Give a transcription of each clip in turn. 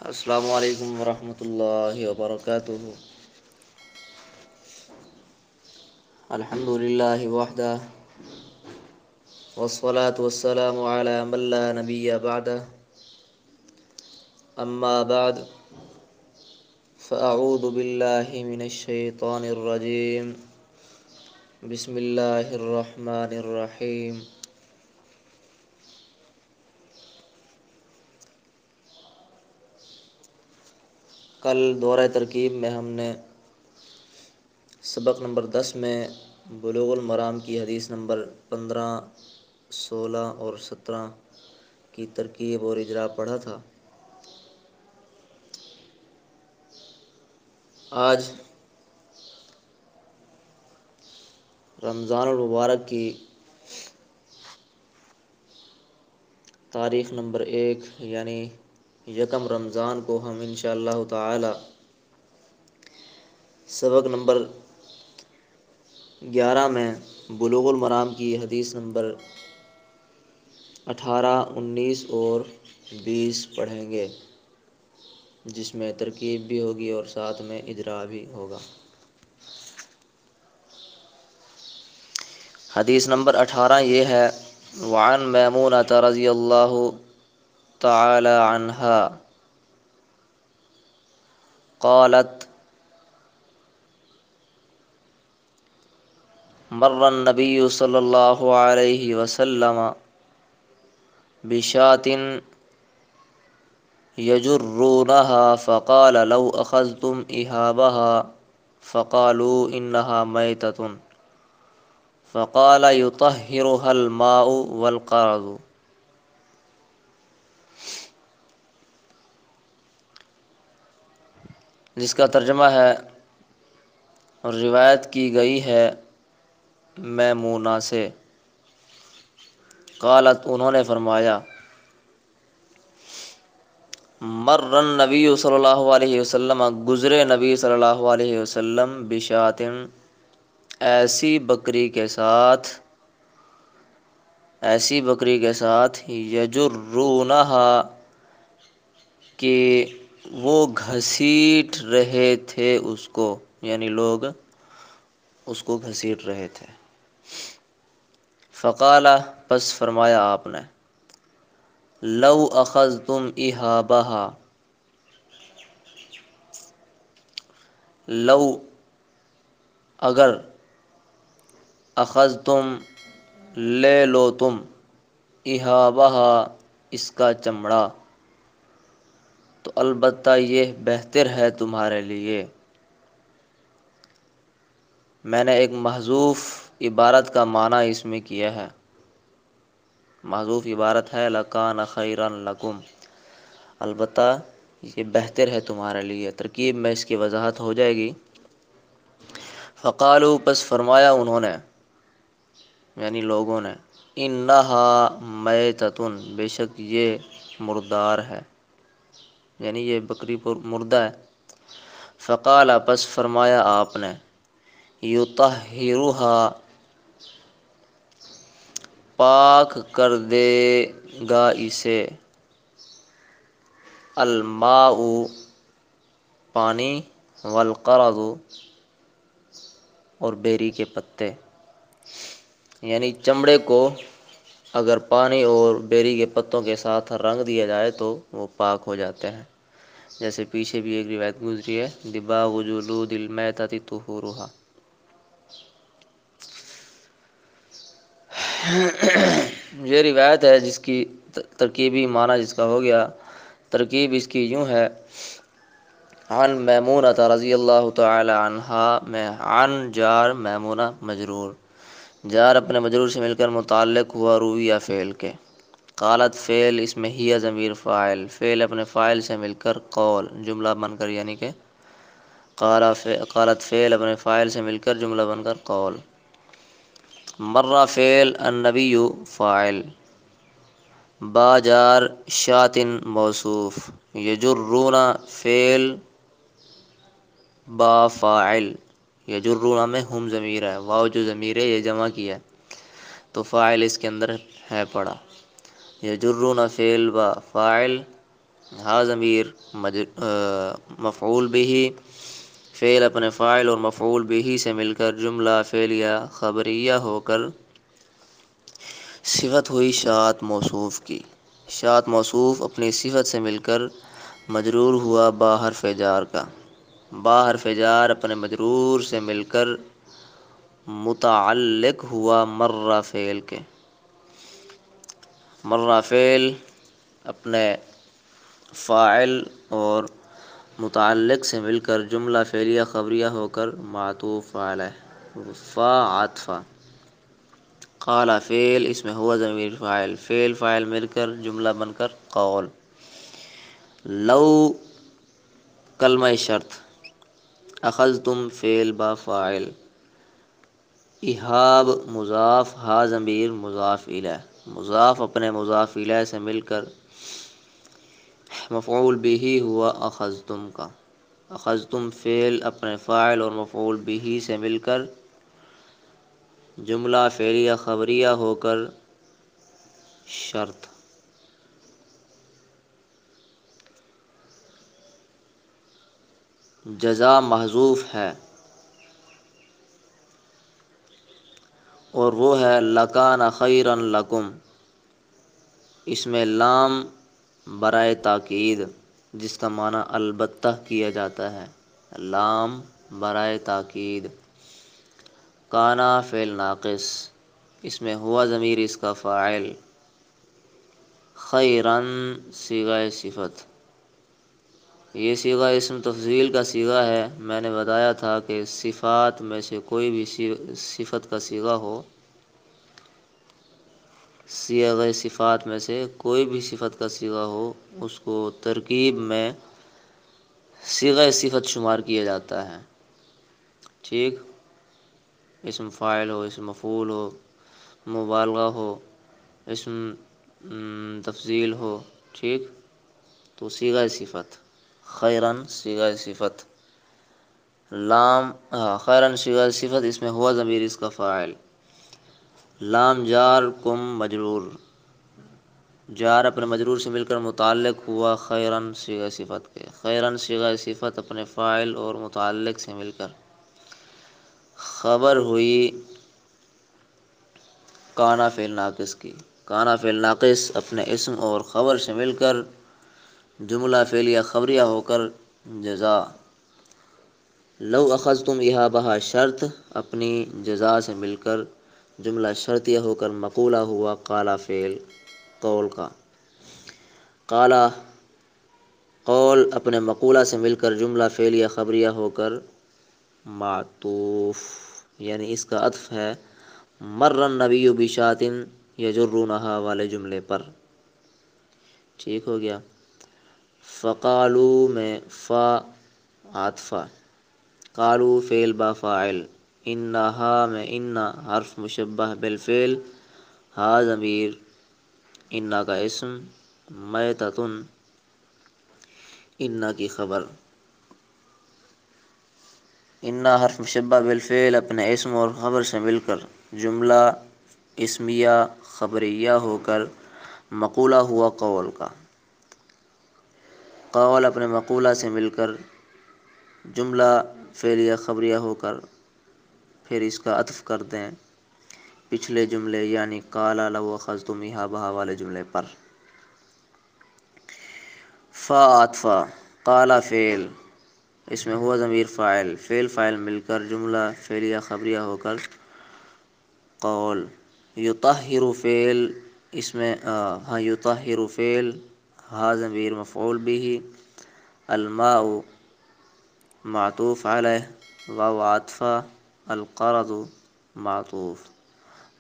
السلام علیکم ورحمۃ اللہ وبرکاتہ۔ الحمد للہ وحدہ والصلاة والسلام علی من لا نبی بعدہ، اما بعد فاعوذ باللہ من الشیطان الرجیم، بسم اللہ الرحمن الرحیم۔ کل دورہ ترکیب میں ہم نے سبق نمبر 10 میں بلوغ المرام کی حدیث نمبر 15، 16 اور 17 کی ترکیب اور اجرا پڑھا تھا۔ آج رمضان المبارک کی تاریخ نمبر 1 یعنی یکم رمضان کو ہم انشاءاللہ تعالی سبق نمبر 11 میں بلوغ المرام کی حدیث نمبر 18، 19 اور 20 پڑھیں گے، جس میں ترکیب بھی ہوگی اور ساتھ میں اجرا بھی ہوگا۔ حدیث نمبر 18 یہ ہے: وعن میمونۃ رضی اللہ تعالی عنہا قالت مر النبی صلی اللہ علیہ وسلم بشاة یجرونها فقال لو اخذتم اہابها فقالوا انها میتۃ فقال یطہرها الماء والقرض۔ جس کا ترجمہ ہے اور روایت کی گئی ہے میمونہ سے، قالت انہوں نے فرمایا، مر النبی صلی اللہ علیہ وسلم گزرے نبی صلی اللہ علیہ وسلم بشاۃ ایسی بکری کے ساتھ یجرونہا کہ وہ گھسیٹ رہے تھے اس کو، یعنی لوگ اس کو گھسیٹ رہے تھے۔ فقال پس فرمایا آپ نے، لو اخذتم اہابہا، لو اگر، اخذتم لے لو تم، اہابہا اس کا چمڑا، تو البتہ یہ بہتر ہے تمہارے لیے۔ میں نے ایک محذوف عبارت کا معنی اس میں کیا ہے، محذوف عبارت ہے لکان خیرا لکم، البتہ یہ بہتر ہے تمہارے لیے۔ ترکیب میں اس کی وضاحت ہو جائے گی۔ فقالوا پس فرمایا انہوں نے، یعنی لوگوں نے، انہا میتۃ بے شک یہ مردار ہے، یعنی یہ بکری پر مردہ ہے۔ فقال پس فرمایا آپ نے، یطہرھا پاک کر دے گا اسے، الماء پانی، والقرض اور بیری کے پتے، یعنی چمڑے کو اگر پانی اور بیری کے پتوں کے ساتھ رنگ دیا جائے تو وہ پاک ہو جاتے ہیں، جیسے پیچھے بھی ایک روایت گزری ہے، دباغ جلود المیتۃ طہورھا۔ یہ روایت ہے جس کی ترکیبی معنی جس کا ہو گیا، ترکیب اس کی یوں ہے: عن میمونۃ رضی اللہ تعالی عنہا میں عن جار میمونہ مجرور، جار اپنے مجرور سے مل کر متعلق ہوا روی یا فعل کے۔ قالت فعل اس میں ہی ضمیر فاعل، فعل اپنے فاعل سے مل کر قول جملہ بن کر، یعنی کہ قالت فعل اپنے فاعل سے مل کر جملہ بن کر قول۔ مر فعل النبی فاعل، با جار شاۃ موصوف، یجرون فعل با فاعل، یجرون میں ہم ضمیر ہے، واو جو ضمیر ہے یہ جمع کیا ہے تو فاعل اس کے اندر ہے پڑا، یجرون فعل با فاعل، ہا ضمیر مفعول بھی، فعل اپنے فاعل اور مفعول بھی سے مل کر جملہ فعلیہ خبریہ ہو کر صفت ہوئی شاعت موصوف کی۔ شاعت موصوف اپنی صفت سے مل کر مجرور ہوا با حرف جار کا۔ با حرف جار اپنے مجرور سے مل کر متعلق ہوا مر فعل کے۔ مر فعل اپنے فاعل اور متعلق سے مل کر جملہ فعلیہ خبریہ ہو کر معطوف علیہ فا عطفہ۔ قال فعل اس میں ہوا ضمیر فاعل، فعل فاعل مل کر جملہ بن کر قول۔ لو کلمہ شرط، اخذتم فعل با فاعل، احاب مضاف ہا ضمیر مضاف الیہ، مضاف اپنے مضاف الیہ سے مل کر مفعول بھی ہوا اخذتم کا۔ اخذتم فعل اپنے فاعل اور مفعول بھی سے مل کر جملہ فعلیہ خبریہ ہو کر شرط۔ جزا محذوف ہے اور وہ ہے لکان خیرا لکم، اس میں لام برائے تاکید جس کا معنی البتہ کیا جاتا ہے، لام برائے تاکید۔ کانا فعل ناقص، اس میں ہوا ضمیر اس کا فاعل، خیرن صیغہ صفت، یہ صیغہ اسم تفضیل کا صیغہ ہے۔ میں نے بتایا تھا کہ صفات میں سے کوئی بھی صفت کا صیغہ ہو، صیغہ صفات میں سے کوئی بھی صفت کا صیغہ ہو، اس کو ترکیب میں صیغہ صفت شمار کیا جاتا ہے۔ ٹھیک، اسم فاعل ہو، اسم مفعول ہو، مبالغہ ہو، اسم تفضیل ہو، ٹھیک، تو صیغہ صفت خیرن صیغہ صفت، لام خیرن صیغہ صفت اس میں ہوا ضمیر اس کا فاعل، لام جار کم مجرور، جار اپنے مجرور سے مل کر متعلق ہوا خیرن صیغہ صفت کے۔ خیرن صیغہ صفت اپنے فاعل اور متعلق سے مل کر خبر ہوئی کانا فعل ناقص کی۔ کانا فعل ناقص اپنے اسم اور خبر سے مل کر جملہ فعلیہ خبریہ ہو کر جزا۔ لو اخذتم احابہ شرط اپنی جزا سے مل کر جملہ شرطیہ ہو کر مقولہ ہوا قال فعل قول کا۔ قال قول اپنے مقولہ سے مل کر جملہ فعلیہ خبریہ ہو کر معطوف، یعنی اس کا عطف ہے مر النبی بشاۃ یجرونہا والے جملے پر۔ ٹھیک ہو گیا۔ فقالوا میں فا عطفہ، قالوا فعل با فاعل، انہا میں ان حرف مشبہ بالفعل، ہا ضمیر ان کا اسم، میتۃ ان کی خبر۔ ان حرف مشبہ بالفعل اپنے اسم اور خبر سے مل کر جملہ اسمیہ خبریہ ہو کر مقولہ ہوا قول کا۔ قول اپنے مقولہ سے مل کر جملہ فعلیہ خبریہ ہو کر پھر اس کا عطف کر دیں پچھلے جملے یعنی قال لو اخذتم احابہ والے جملے پر۔ فا عطفہ، قال فعل اس میں ہوا ضمیر فاعل، فعل فاعل مل کر جملہ فعلیہ خبریہ ہو کر قول۔ یطہر فعل اس میں یطہر فعل، ہا ضمیر مفعول بھی، الماء معطوف علیہ، واو عطفہ، القرض معطوف،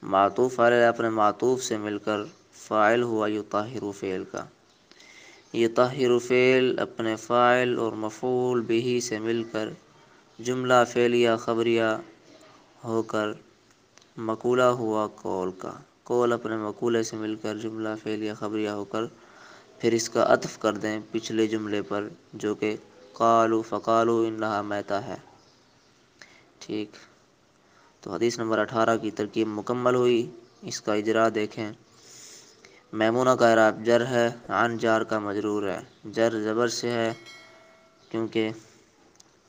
معطوف علیہ اپنے معطوف سے مل کر فاعل ہوا یطہر فعل کا۔ یطہر فعل اپنے فاعل اور مفعول بھی سے مل کر جملہ فعلیہ خبریہ ہو کر مقولہ ہوا قول کا۔ قول اپنے مقولے سے مل کر جملہ فعلیہ خبریہ ہو کر پھر اس کا عطف کر دیں پچھلے جملے پر جو کہ قالوا فقالوا انہا میتہ ہے۔ ٹھیک، تو حدیث نمبر 18 کی ترکیب مکمل ہوئی، اس کا اجرا دیکھیں۔ میمونہ کا اعراب جر ہے، عن جار کا مجرور ہے، جر زبر سے ہے کیونکہ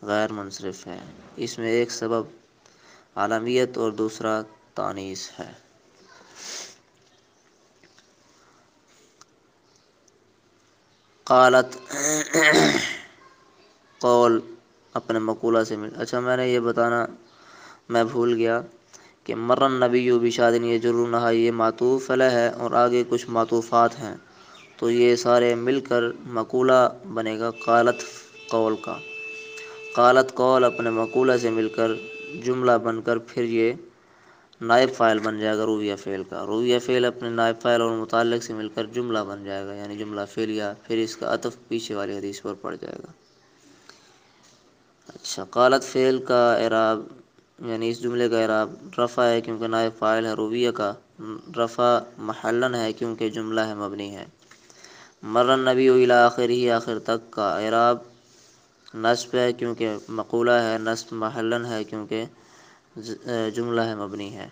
غیر منصرف ہے، اس میں ایک سبب عالمیت اور دوسرا تانیث ہے۔ قالت قول اپنے مقولہ سے اچھا میں نے یہ بتانا میں بھول گیا کہ مرن نبی بشادن یہ جرونہا یہ معطوف علیہ ہے اور آگے کچھ معطوفات ہیں تو یہ سارے مل کر مقولہ بنے گا قالت قول کا۔ قالت قول اپنے مقولہ سے مل کر جملہ بن کر پھر یہ نائب فاعل بن جائے گا رویہ فعل کا، رویہ فعل اپنے نائب فاعل اور متعلق سے مل کر جملہ بن جائے گا یعنی جملہ فعلیہ، پھر اس کا عطف پیچھے والی حدیث پر پڑ جائے گا۔ اچھا قالت فعل کا اعراب یعنی اس جملے کا اعراب رفع ہے کیونکہ نائب فاعل ہے، رویہ کا رفع محلن ہے کیونکہ جملہ ہے مبنی ہے۔ مر النبی الی آخرہ آخر تک کا اعراب نصب ہے کیونکہ مقولہ ہے، نصب محلن ہے کیونکہ جملہ ہے مبنی ہے۔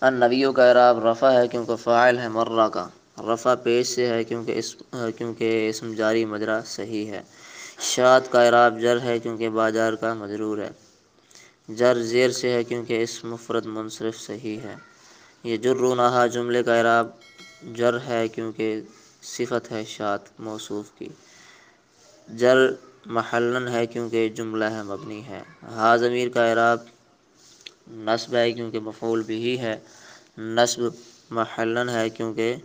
النبیوں کا اعراب رفع ہے کیونکہ فاعل ہے مرہ کا، رفع پیش سے ہے کیونکہ اسم جاری مجرا صحیح ہے۔ شاد کا اعراب جر ہے کیونکہ باجار کا مجرور ہے، جر زیر سے ہے کیونکہ اسم مفرد منصرف صحیح ہے۔ یہ جرونہا جملے کا اعراب جر ہے کیونکہ صفت ہے شاد موصوف کی، جر محلن ہے کیونکہ جملہ ہے مبنی ہے۔ ہا ضمیر کا اعراب نصب ہے کیونکہ مفعول بہ ہے، نصب محلن ہے کیونکہ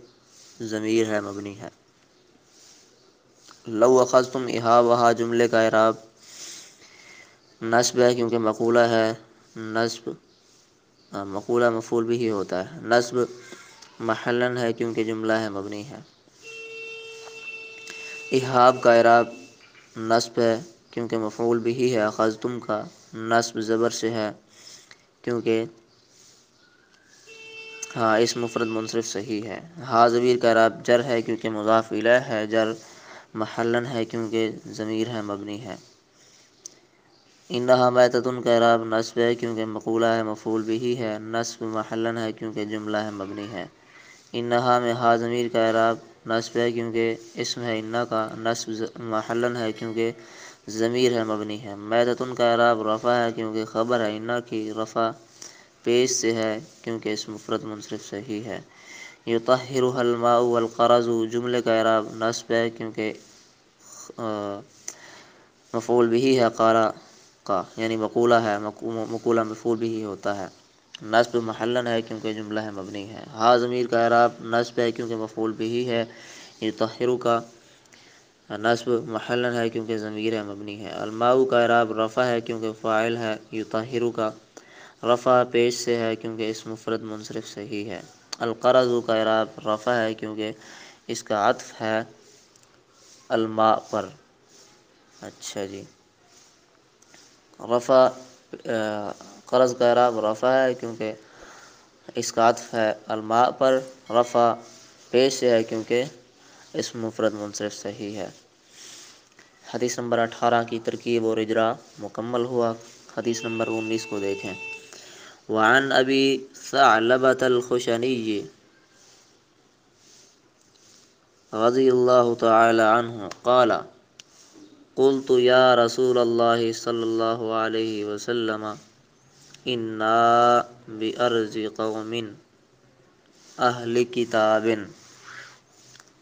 ضمیر ہے مبنی ہے۔ لو اخذتم اہا وہا جملے کا اعراب نصب ہے کیونکہ مقولہ ہے، نصب مقولہ مفعول بہ ہوتا ہے، نصب محلن ہے کیونکہ جملہ ہے مبنی ہے۔ احاب کا اعراب نصب ہے کیونکہ مفعول بہ ہے، اخذتم کا نصب زبر سے ہے کیونکہ اس مفرد منصرف صحیح ہے۔ ہا ضمیر کا اعراب جر ہے کیونکہ مضاف الیہ ہے، جر محلن ہے کیونکہ ضمیر ہے مبنی ہے۔ انہا میتۃ کا اعراب نصب ہے کیونکہ مقولہ ہے، مفعول بہ ہے، نصب محلن ہے کیونکہ جملہ ہے مبنی ہے۔ انہا میں ہا ضمیر کا اعراب نصب ہے کیونکہ اسم ہے انہا کا، نصب محلن ہے کیونکہ ضمیر ہے مبنی ہے۔ میتۃ کا اعراب رفع ہے کیونکہ خبر ہے انہا کی، رفع پیش سے ہے کیونکہ اسم مفرد منصرف صحیح ہے۔ یطہرها الماء والقرض جملے کا اعراب نصب ہے کیونکہ مفعول بہ ہے قارا کا یعنی مقولہ ہے، مقولہ مفعول بہ ہوتا ہے، نصب محلن ہے کیونکہ جملہ ہے مبنی ہے۔ ہا ضمیر کا اعراب نصب ہے کیونکہ مفعول بہ ہے، یطہر کا نصب محلن ہے کیونکہ ضمیر ہے مبنی ہے۔ الماء کا اعراب رفع ہے کیونکہ فاعل ہے، یطہر کا رفع پیش سے ہے کیونکہ اسم مفرد منصرف صحیح ہے۔ القرض کا اعراب رفع ہے کیونکہ اس کا عطف ہے الماء پر۔ اچھا جی، رفع قرض کا اعراب رفع ہے کیونکہ اس کا عطف ہے الماء پر، رفع پیش سے ہے کیونکہ اسم مفرد منصرف صحیح ہے۔ حدیث نمبر 18 کی ترکیب اور اجرا مکمل ہوا۔ حدیث نمبر 19 کو دیکھیں۔ وعن ابی ثعلبۃ الخشنی رضی اللہ تعالی عنہ قال قلت یا رسول اللہ صلی اللہ علیہ وسلم انا بأرض قوم اہل کتاب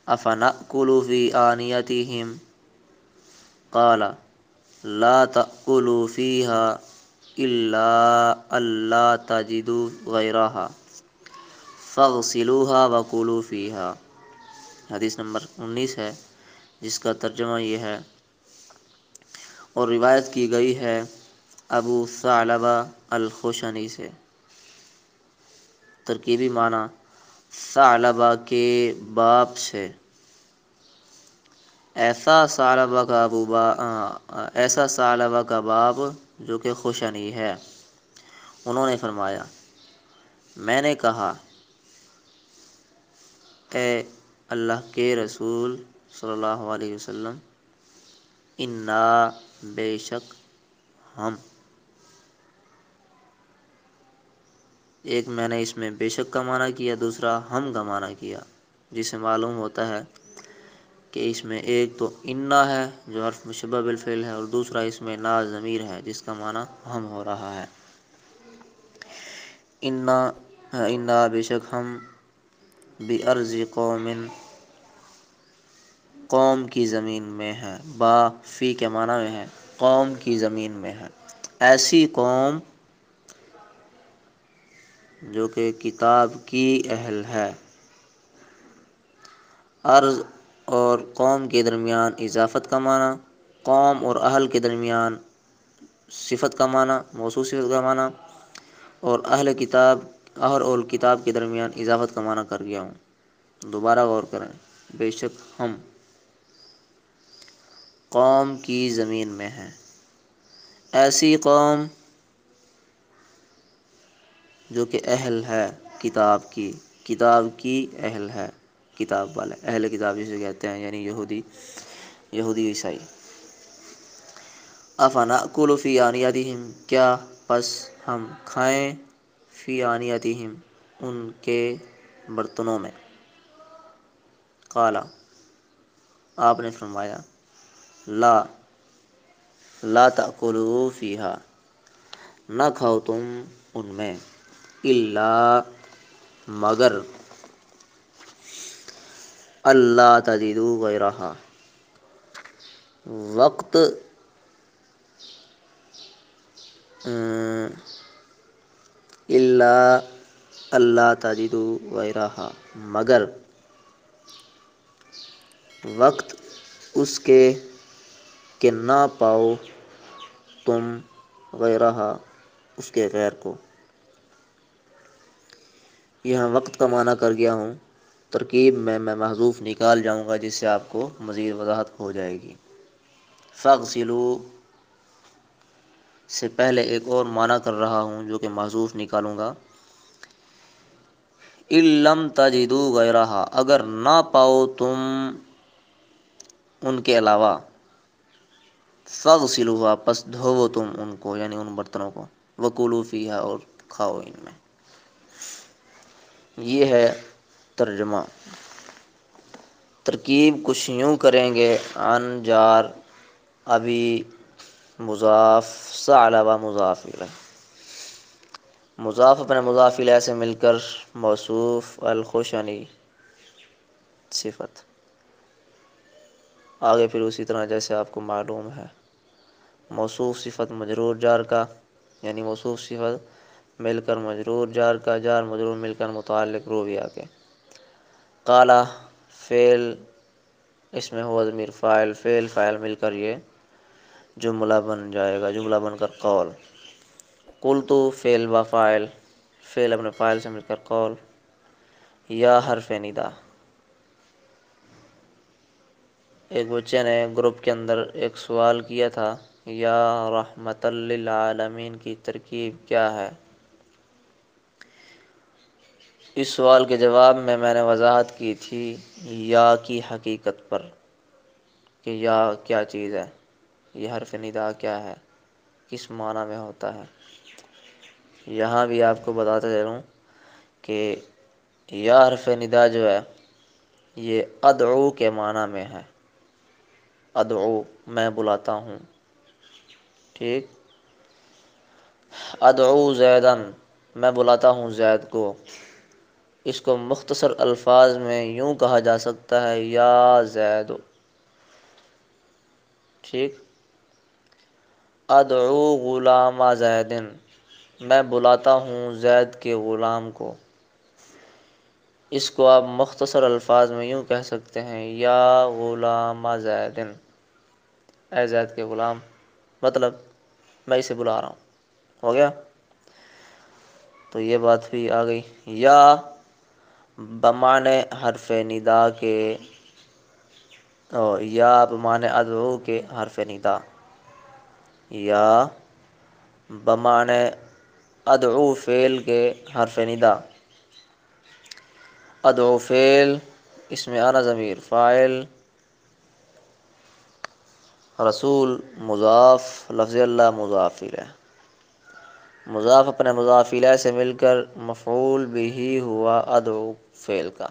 افنأکل فی آنیتہم قال لا تأکلوا فیہا الا الا تجدوا غیرہا فاغسلوها وکلوا فیہا۔ حدیث نمبر 19 ہے جس کا ترجمہ یہ ہے اور روایت کی گئی ہے ابو ثعلبہ الخشنی سے۔ ترکیبی معنی ثعلبہ کے باپ سے، ایسا ثعلبہ کا باپ جو کہ خشنی ہے۔ انہوں نے فرمایا، میں نے کہا اے اللہ کے رسول صلی اللہ علیہ وسلم، انا بے شک ہم ایک میں نے اس میں بے شک کا معنی کیا، دوسرا ہم کا معنی کیا، جس سے معلوم ہوتا ہے کہ اس میں ایک تو انا ہے جو حرف مشبہ بالفعل ہے، اور دوسرا اس میں نا ضمیر ہے جس کا معنی ہم ہو رہا ہے۔ انا بے شک ہم بِأَرْضِ قوم قوم کی زمین میں ہے، با فی کے معنی میں ہے، قوم کی زمین میں ہے، ایسی قوم جو کہ کتاب کی اہل ہے۔ ارض اور قوم کے درمیان اضافت کا معنی، قوم اور اہل کے درمیان صفت کا معنی، موصوف صفت کا معنی، اور اہل اور کتاب کے درمیان اضافت کا معنی کر گیا ہوں۔ دوبارہ غور کریں، بے شک ہم قوم کی زمین میں ہیں، ایسی قوم جو کہ اہل ہے کتاب کی، کتاب کی اہل ہے، کتاب والے، اہل کتاب جسے کہتے ہیں یعنی یہودی عیسائی۔ افنأکل فی آنیتہم، کیا پس ہم کھائیں فی آنیتہم ان کے برتنوں میں۔ قال آپ نے فرمایا لا تأکلوا فیہا، نہ کھاؤ تم ان میں، الا مگر اللہ تجدوا غیرہا، وقت الا اللہ تجدوا غیرہا، مگر وقت اس کے کہ نہ پاؤ تم غیرہا اس کے غیر کو۔ یہاں وقت کا معنی کر گیا ہوں، ترکیب میں محذوف نکال جاؤں گا جس سے آپ کو مزید وضاحت ہو جائے گی۔ فاغسلوا سے پہلے ایک اور معنی کر رہا ہوں جو کہ محذوف نکالوں گا۔ ان لم تجدوا غیرہا، اگر نہ پاؤ تم ان کے علاوہ، فاغسلوها پس دھوو تم ان کو یعنی ان برتنوں کو، وکلوا فیہا اور کھاؤ ان میں۔ یہ ہے ترجمہ۔ ترکیب کچھ یوں کریں گے، عن جار ابھی مضاف ثعلبہ مضاف الیہ، مضاف اپنے مضاف الیہ سے مل کر موصوف الخشنی صفت، آگے پھر اسی طرح جیسے آپ کو معلوم ہے، موصوف صفت مجرور جار کا، یعنی موصوف صفت مل کر مجرور جار کا، جار مجرور مل کر متعلق روبیہ کے۔ قال فعل اس میں ہوا ضمیر فاعل، فعل فاعل مل کر یہ جملہ بن جائے گا، جملہ بن کر قول۔ قلت فعل و فاعل، فعل اپنے فاعل سے مل کر قول۔ یا حرف ندا، ایک بچے نے گروپ کے اندر ایک سوال کیا تھا، یا رحمت للعالمین کی ترکیب کیا ہے؟ اس سوال کے جواب میں نے وضاحت کی تھی یا کی حقیقت پر، کہ یا کیا چیز ہے، یہ حرف ندا کیا ہے، کس معنی میں ہوتا ہے۔ یہاں بھی آپ کو بتاتا چلوں کہ یا حرف ندا جو ہے یہ ادعو کے معنی میں ہے، ادعو میں بلاتا ہوں، ٹھیک، ادعو زیدن میں بلاتا ہوں زید کو۔ اس کو مختصر الفاظ میں یوں کہا جا سکتا ہے، یا زید، ٹھیک، ادعو غلام زید، میں بلاتا ہوں زید کے غلام کو۔ اس کو آپ مختصر الفاظ میں یوں کہہ سکتے ہیں، یا غلام زید، اے زید کے غلام، مطلب میں اسے بلا رہا ہوں، ہو گیا۔ تو یہ بات بھی آ گئی۔ یا بمعنی حرف ندا کے، یا بمعنی ادعو کے حرف ندا، یا بمعنی ادعو فعل کے حرف ندا۔ ادعو فعل، اس میں انا ضمیر فاعل، رسول مضاف، لفظ اللہ مضاف الیہ۔ مضاف اپنے مضاف الیہ سے مل کر مفعول بھی ہوا ادعو فعل کا،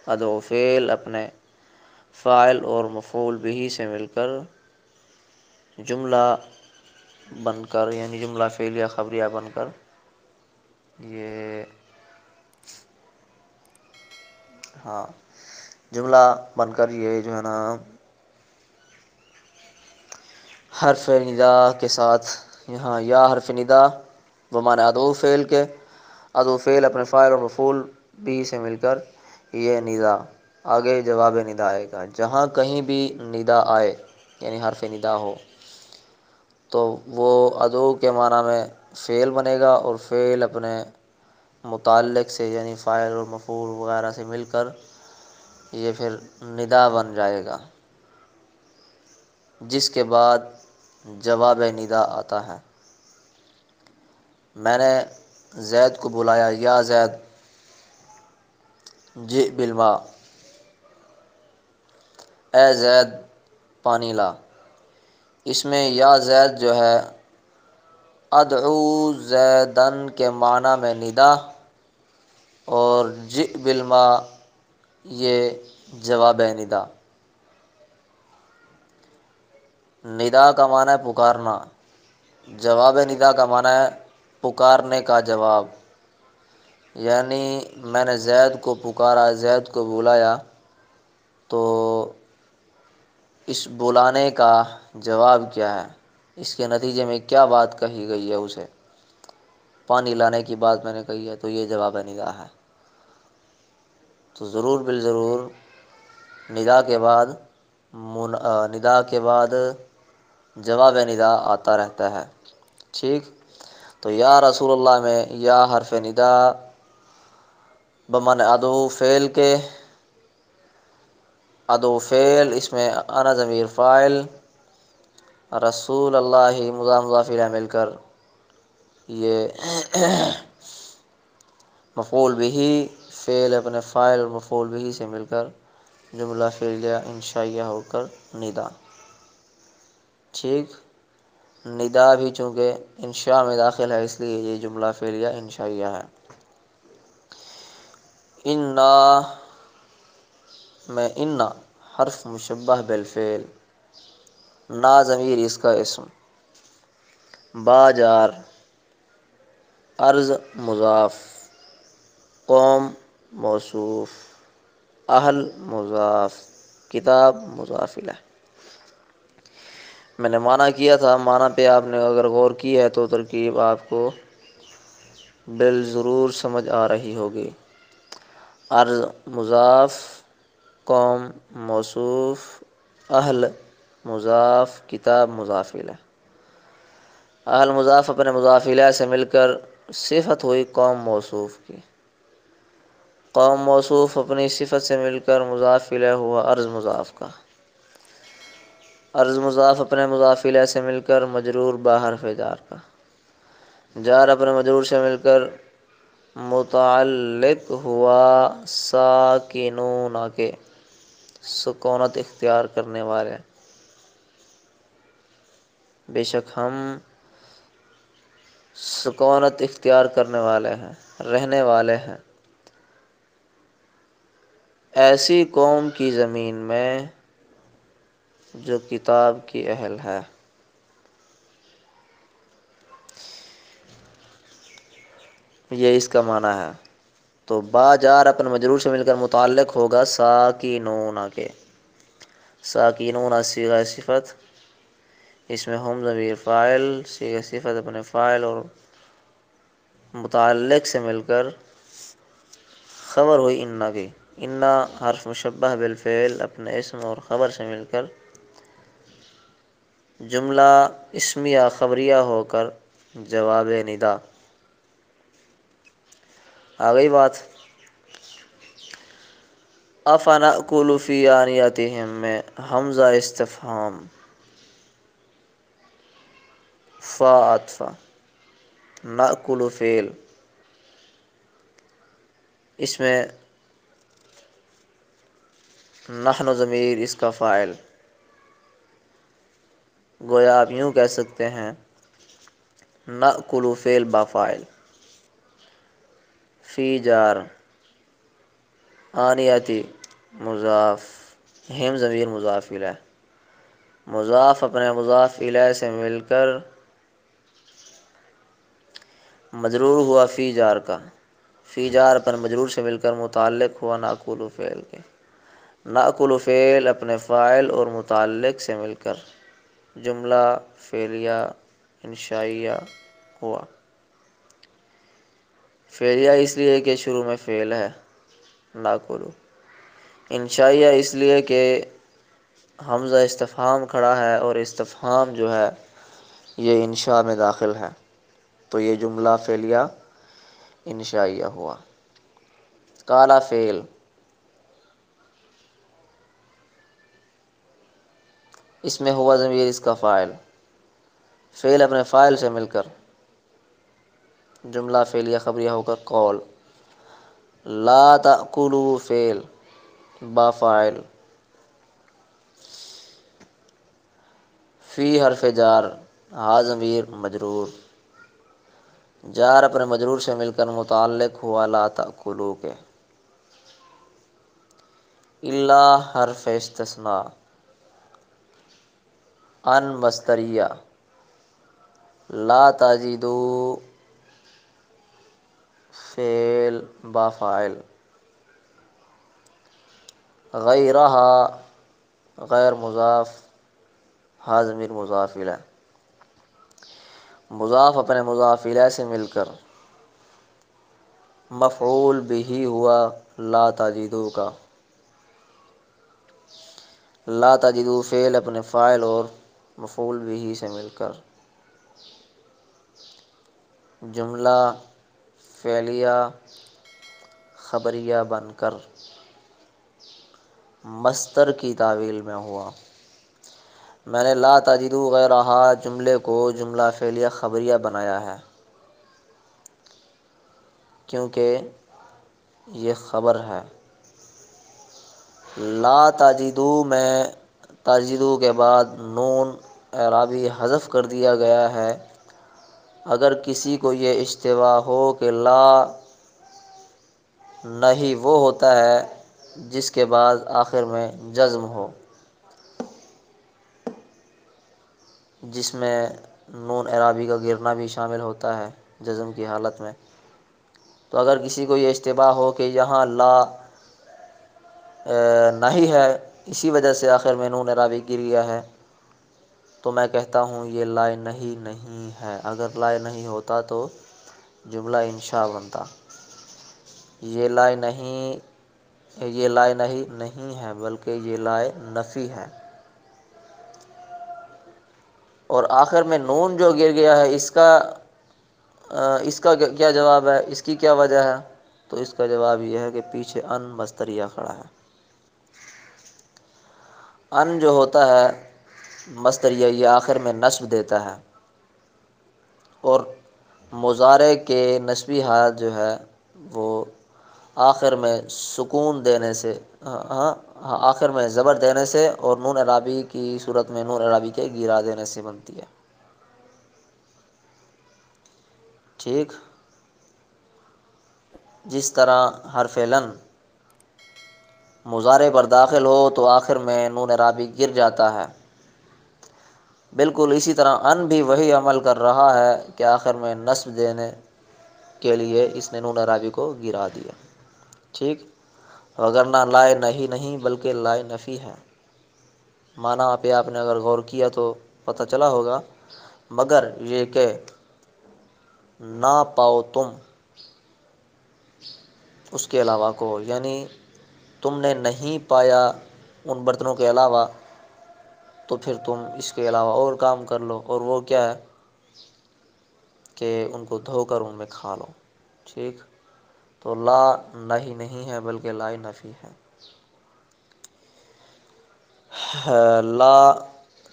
ادعو فعل اپنے فاعل اور مفعول بھی سے مل کر جملہ بن کر، یعنی جملہ فعلیہ خبریہ بن کر یہ ہاں جملہ بن کر یہ جو ہے نا حرف ندا کے ساتھ، یہاں یا حرف ندا بمعنی ادعو فعل کے، ادعو فعل اپنے فاعل اور مفعول بھی سے مل کر یہ ندا، آگے جواب ندا آئے گا۔ جہاں کہیں بھی ندا آئے یعنی حرف ندا ہو تو وہ ادعو کے معنی میں فعل بنے گا، اور فعل اپنے متعلق سے یعنی فاعل اور مفعول وغیرہ سے مل کر یہ پھر ندا بن جائے گا، جس کے بعد جواب ندا آتا ہے۔ میں نے زید کو بلایا، یا زید جئ بالماء، اے زید پانی لا۔ اس میں یا زید جو ہے ادعو زیدن کے معنی میں ندا، اور جئ بالماء یہ جواب ندا۔ ندا کا معنی ہے پکارنا، جواب ندا کا معنی ہے پکارنے کا جواب، یعنی میں نے زید کو پکارا، زید کو بلایا، تو اس بلانے کا جواب کیا ہے، اس کے نتیجے میں کیا بات کہی گئی ہے اسے، پانی لانے کی بات میں نے کہی ہے، تو یہ جواب ندا ہے۔ تو ضرور بالضرور ندا کے بعد جواب ندا آتا رہتا ہے، ٹھیک۔ تو یا رسول اللہ میں یا حرف ندا بمعنی ادعو فعل کے، ادعو فعل اس میں انا ضمیر فاعل، رسول اللہ مضاف مضاف الیہ مل کر یہ مفعول بھی، فعل اپنے فاعل اور مفعول بھی سے مل کر جملہ فعلیہ انشائیہ ہو کر ندا، ٹھیک۔ ندا بھی چونکہ انشاء میں داخل ہے اس لیے یہ جملہ فعلیہ انشائیہ ہے۔ انا میں انا حرف مشبہ بالفعل، نا ضمیر اس کا اسم، با جار، ارض مضاف، قوم موصوف، اہل مضاف، کتاب مضاف الیہ۔ میں نے معنی کیا تھا، معنی پہ آپ نے اگر غور کی ہے تو ترکیب آپ کو بالضرور سمجھ آ رہی ہوگی۔ ارض مضاف، قوم موصوف، اہل مضاف، کتاب مضاف الیہ۔ اہل مضاف اپنے مضاف الیہ سے مل کر صفت ہوئی قوم موصوف کی، قوم موصوف اپنی صفت سے مل کر مضاف الیہ ہوا ارض مضاف کا، ارض مضاف اپنے مضاف الیہ سے مل کر مجرور با حرف جار کا، جار اپنے مجرور سے مل کر متعلق ہوا ساکنون کے، سکونت اختیار کرنے والے، بے شک ہم سکونت اختیار کرنے والے ہیں، رہنے والے ہیں، ایسی قوم کی زمین میں جو کتاب کی اہل ہے۔ یہ اس کا معنی ہے۔ تو با جار اپنے مجرور سے مل کر متعلق ہوگا ساکنون کے، ساکنون صیغہ صفت، اس میں ہم ضمیر فاعل، صیغہ صفت اپنے فاعل اور متعلق سے مل کر خبر ہوئی انا کی، انا حرف مشبہ بالفعل اپنے اسم اور خبر سے مل کر جملہ اسمیہ خبریہ ہو کر جواب ندا۔ آ گئی بات۔ افنأکل فی آنیتہم میں حمزہ استفہام، فا عطف، نأکل فعل، اس میں نحن ضمیر اس کا فاعل، گویا آپ یوں کہہ سکتے ہیں نأکل فعل با فاعل، فی جار، آنیاتی مضاف، ہم ضمیر مضاف الیہ، مضاف اپنے مضاف الیہ سے مل کر مجرور ہوا فی جار کا، فی جار پر مجرور سے مل کر متعلق ہوا نأکل فعل کے، نأکل فعل اپنے فاعل اور متعلق سے مل کر جملہ فعلیہ انشائیہ ہوا۔ فعلیہ اس لیے کہ شروع میں فعل ہے نأکل، انشائیہ اس لیے کہ حمزہ استفہام کھڑا ہے اور استفہام جو ہے یہ انشاء میں داخل ہے، تو یہ جملہ فعلیہ انشائیہ ہوا۔ قال فعل، اس میں ہوا ضمیر اس کا فاعل، فعل اپنے فاعل سے مل کر جملہ فعلیہ خبریہ ہو کر قول، لا تأکلوا فعل با فاعل، فی حرف جار، ہا ضمیر مجرور، جار اپنے مجرور سے مل کر متعلق ہوا لا تأکلوا کے، الا حرف استثناء، ان مصدریہ، لا تجدوا فعل با فاعل، غیرہا غیر مضاف، ہا ضمیر مضاف الیہ، مضاف اپنے مضاف الیہ سے مل کر مفعول بہ ہوا لا تجدوا کا، لا تجدوا فعل اپنے فاعل اور مفعول بہ سے مل کر جملہ فعلیہ خبریہ بن کر مصدر کی تعویل میں ہوا۔ میں نے لا تجدوا غیرہا جملے کو جملہ فعلیہ خبریہ بنایا ہے کیونکہ یہ خبر ہے، لا تجدوا میں تجدوا کے بعد نون اعرابی حذف کر دیا گیا ہے، اگر کسی کو یہ اشتباہ ہو کہ لا نہیں وہ ہوتا ہے جس کے بعد آخر میں جزم ہو، جس میں نون اعرابی کا گرنا بھی شامل ہوتا ہے جزم کی حالت میں، تو اگر کسی کو یہ اشتباہ ہو کہ یہاں لا نہیں ہے اسی وجہ سے آخر میں نون اعرابی گر گیا ہے، تو میں کہتا ہوں یہ لا نہیں ہے، اگر لا نہیں ہوتا تو جملہ انشاء بنتا، یہ لا نہیں ہے بلکہ یہ لا نفی ہے، اور آخر میں نون جو گر گیا ہے اس کا کیا جواب ہے، اس کی کیا وجہ ہے، تو اس کا جواب یہ ہے کہ پیچھے ان مصدریہ کھڑا ہے۔ ان جو ہوتا ہے مصدریہ یہ آخر میں نصب دیتا ہے، اور مضارع کے نسبی حالت جو ہے وہ آخر میں سکون دینے سے آخر میں زبر دینے سے اور نون اعرابی کی صورت میں نون اعرابی کے گرا دینے سے بنتی ہے، ٹھیک، جس طرح حرف لن مضارع پر داخل ہو تو آخر میں نون اعرابی گر جاتا ہے، بالکل اسی طرح ان بھی وہی عمل کر رہا ہے کہ آخر میں نصب دینے کے لیے اس نے نون اعرابی کو گرا دیا، ٹھیک، وگرنہ لائے نہیں بلکہ لائے نفی ہے، معنی پہ آپ نے اگر غور کیا تو پتہ چلا ہوگا، مگر یہ کہ نہ پاؤ تم اس کے علاوہ کو، یعنی تم نے نہیں پایا ان برتنوں کے علاوہ تو پھر تم اس کے علاوہ اور کام کر لو، اور وہ کیا ہے کہ ان کو دھو کر ان میں کھا لو، ٹھیک، تو لا نہیں ہے بلکہ لا نفی ہے۔ لا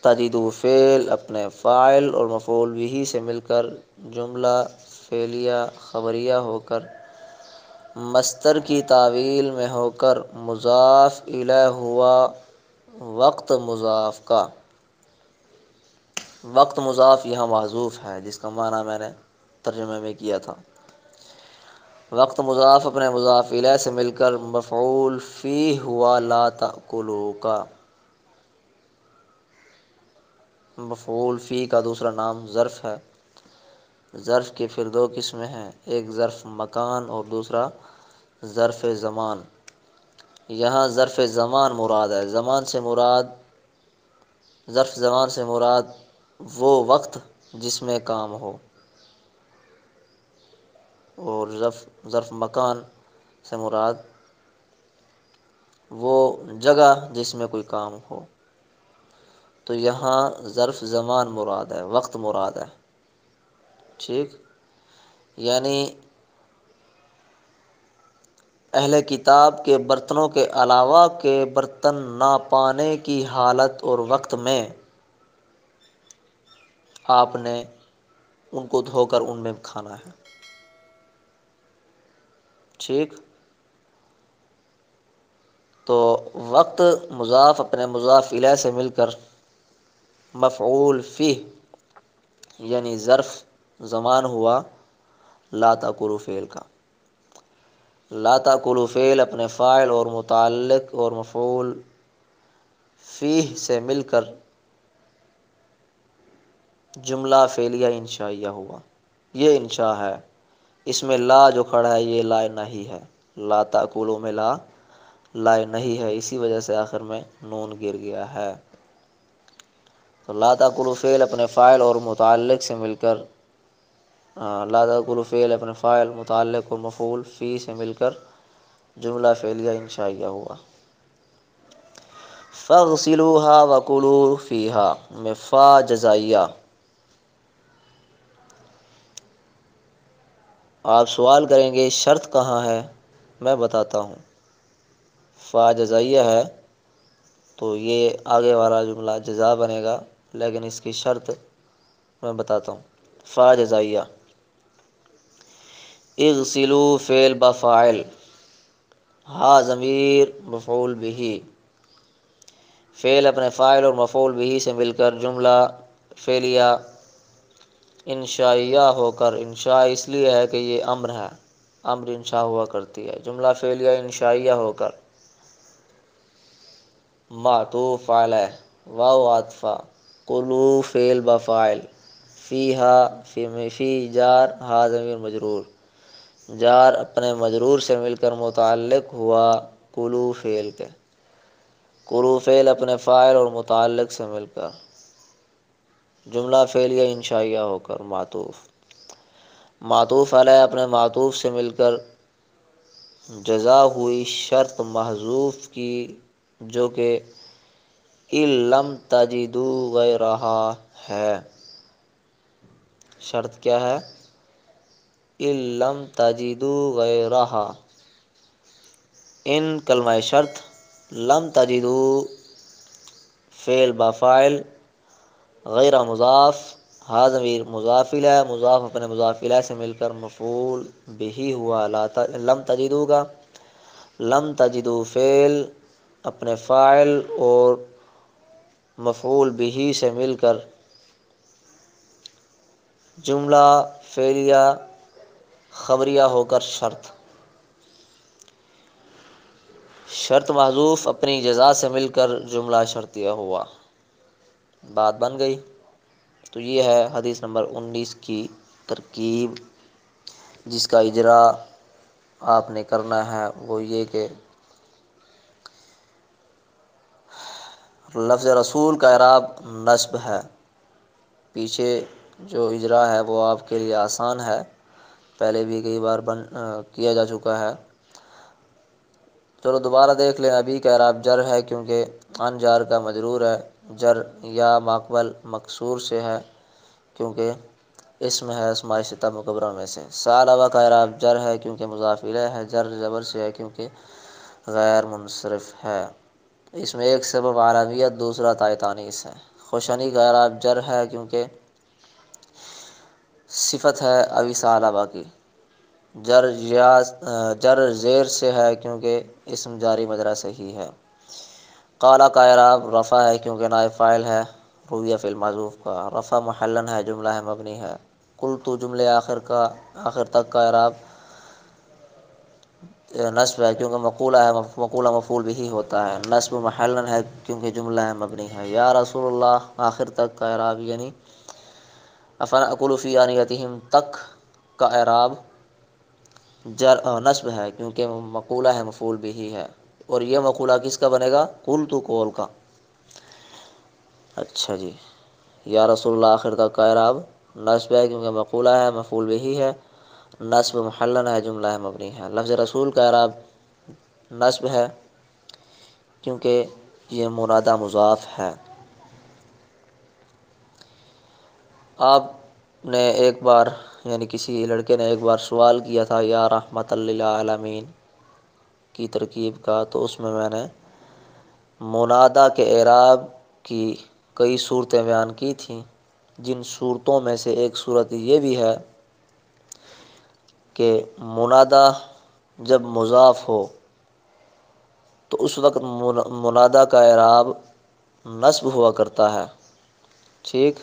تجدوا فعل اپنے فاعل اور مفعول بہ سے مل کر جملہ فعلیہ خبریہ ہو کر مصدر کی تعویل میں ہو کر مضاف الیہ ہوا وقت مضاف کا، وقت مضاف یہاں محذوف ہے، جس کا معنی میں نے ترجمے میں کیا تھا۔ وقت مضاف اپنے مضاف الیہ سے مل کر مفعول فی ہوا لا تأکلوا کا۔ مفعول فی کا دوسرا نام ظرف ہے۔ ظرف کی پھر دو قسمیں ہیں، ایک ظرف مکان اور دوسرا ظرف زمان۔ یہاں ظرف زمان مراد ہے۔ ظرف زمان سے مراد وہ وقت جس میں کام ہو، اور ظرف مکان سے مراد وہ جگہ جس میں کوئی کام ہو۔ تو یہاں ظرف زمان مراد ہے، وقت مراد ہے، ٹھیک۔ یعنی اہل کتاب کے برتنوں کے علاوہ کے برتن نہ پانے کی حالت اور وقت میں آپ نے ان کو دھو کر ان میں کھانا ہے، ٹھیک۔ تو وقت مضاف اپنے مضاف الیہ سے مل کر مفعول فی یعنی ظرف زمان ہوا لا تأکلوا فعل کا۔ لا تأکلوا فعل اپنے فاعل اور متعلق اور مفعول فیہ سے مل کر جملہ فعلیہ انشائیہ ہوا۔ یہ انشاء ہے، اس میں لا جو کھڑا ہے یہ لا نہیں ہے، لا تأکلوا میں لا نہیں ہے، اسی وجہ سے آخر میں نون گر گیا ہے۔ تو لا تأکلوا فعل اپنے فاعل اور متعلق سے مل کر لا تأکلوا فعل اپنے فاعل متعلق اور مفعول فی سے مل کر جملہ فعلیہ انشائیہ ہوا۔ فاغسلوها وکلوا فیہا میں فا جزائیہ۔ آپ سوال کریں گے شرط کہاں ہے، میں بتاتا ہوں۔ فا جزائیہ ہے تو یہ آگے والا جملہ جزا بنے گا، لیکن اس کی شرط میں بتاتا ہوں۔ فا جزائیہ، اغسلوا فعل بفاعل، ہا ضمیر مفعول بہ، فعل اپنے فاعل اور مفعول بہ سے مل کر جملہ فعلیہ انشائیہ ہو کر، انشاء اس لیے ہے کہ یہ امر ہے، امر انشاء ہوا کرتی ہے، جملہ فعلیہ انشائیہ ہو کر معطوف علیہ واو عاطفہ، کلوا فعل بفاعل، فیہا فی جار ہا ضمیر مجرور، جار اپنے مجرور سے مل کر متعلق ہوا کلوا فعل کے، کلوا فعل اپنے فاعل اور متعلق سے مل کر جملہ فعلیہ انشائیہ ہو کر معطوف علیہ اپنے معطوف سے مل کر جزا ہوئی شرط محذوف کی، جو کہ ان لم تجدوا غیرہا ہے۔ شرط کیا ہے؟ ان لم تجدوا غیرہا، ان کلمہ شرط، لم تجدوا فعل بفاعل، غیر مضاف، ہا ضمیر مضاف الیہ، مضاف اپنے مضاف الیہ سے مل کر مفعول بہ ہوا لم تجدوا کا، لم تجدوا فعل اپنے فاعل اور مفعول بہ سے مل کر جملہ فعلیہ خبریہ ہو کر شرط محذوف اپنی جزا سے مل کر جملہ شرطیہ ہوا۔ بات بن گئی؟ تو یہ ہے حدیث نمبر 19 کی ترکیب، جس کا اجرا آپ نے کرنا ہے وہ یہ کہ لفظ رسول کا اعراب نصب ہے، پیچھے جو اجرا ہے وہ آپ کے لیے آسان ہے، پہلے بھی کئی بار کیا جا چکا ہے۔ چلو دوبارہ دیکھ لیں۔ ابھی کا اعراب جر ہے کیونکہ ان جار کا مجرور ہے، جر یا ماقبل مکسور سے ہے کیونکہ اسم ہے اسماء ستہ مکبرہ میں سے۔ ثعلبہ کا اعراب جر ہے کیونکہ مضاف الیہ ہے، جر زبر سے ہے کیونکہ غیر منصرف ہے۔ اس میں ایک سبب عربیت، دوسرا تائے تانیث ہے۔ خوشنی کا اعراب جر ہے کیونکہ صفت ہے ابی ثعلبہ کی۔ جر زیر سے ہے کیونکہ اسم جاری مجرا سے ہی ہے۔ قال کا اعراب رفع ہے کیونکہ نائب فاعل ہے، رویہ فعل معذوف کا، رفع محلن ہے جملہ ہے مبنی ہے، قلت جملے آخر تک کا اعراب نصب ہے کیونکہ مقولہ ہے، مقولہ مفعول بھی ہوتا ہے، نصب محلن ہے کیونکہ جملہ ہے مبنی ہے، یا رسول اللہ آخر تک کا اعراب یعنی افنأکل فی آنیتہم تک کا اعراب نصب ہے کیونکہ مقولہ ہے مفعول بھی ہے، اور یہ مقولہ کس کا بنے گا؟ قلت قول کا۔ اچھا جی، یا رسول اللہ آخر تک کا اعراب نصب ہے کیونکہ مقولہ ہے مفعول بھی ہے، نصب محلن ہے جملہ ہے مبنی ہے۔ لفظ رسول کا اعراب نصب ہے کیونکہ یہ منادہ مضاف ہے۔ آپ نے ایک بار یعنی کسی لڑکے نے ایک بار سوال کیا تھا یا رحمت للعالمین کی ترکیب کا، تو اس میں نے منادہ کے اعراب کی کئی صورتیں بیان کی تھیں، جن صورتوں میں سے ایک صورت یہ بھی ہے کہ منادہ جب مضاف ہو تو اس وقت منادہ کا اعراب نصب ہوا کرتا ہے۔ ٹھیک،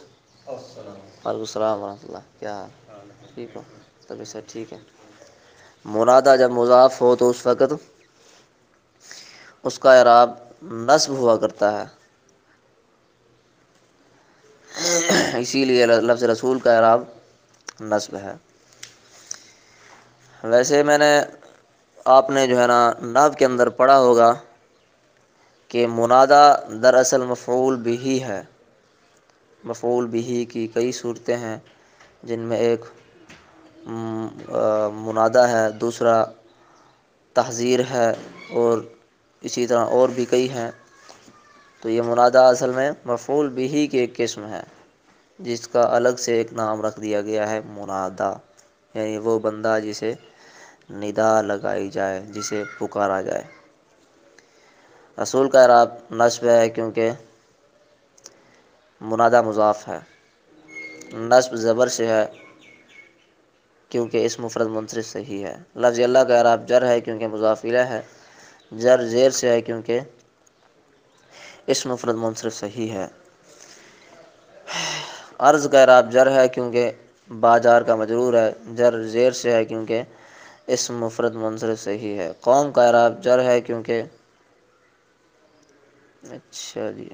وعلیکم السلام ورحمۃ اللہ، کیا حال؟ ٹھیک ہو؟ طبیعت سے ٹھیک ہے؟ منادہ جب مضاف ہو تو اس وقت اس کا اعراب نصب ہوا کرتا ہے، اسی لیے لفظ رسول کا اعراب نصب ہے۔ ویسے میں نے آپ نے جو ہے نا نحو کے اندر پڑھا ہوگا کہ منادہ دراصل مفعول بھی ہے، مفعول بھی کی کئی صورتیں ہیں، جن میں ایک منادہ ہے، دوسرا تحذیر ہے، اور اسی طرح اور بھی کئی ہیں۔ تو یہ منادہ اصل میں مفعول بھی کی ایک قسم ہے، جس کا الگ سے ایک نام رکھ دیا گیا ہے منادہ، یعنی وہ بندہ جسے ندا لگائی جائے، جسے پکارا جائے۔ رسول کا اعراب نصب ہے کیونکہ منادہ مضاف ہے، نصب زبر سے ہے کیونکہ اسم مفرد منصرف سے ہی ہے۔ لفظ اللہ کا اعراب جر ہے کیونکہ مضاف الیہ ہے، جر زیر سے ہے کیونکہ اسم مفرد منصرف سے ہی ہے۔ عرض کا اعراب جر ہے کیونکہ با جار کا مجرور ہے، جر زیر سے ہے کیونکہ اسم مفرد منصرف سے ہی ہے۔ قوم کا اعراب جر ہے کیونکہ اچھا جی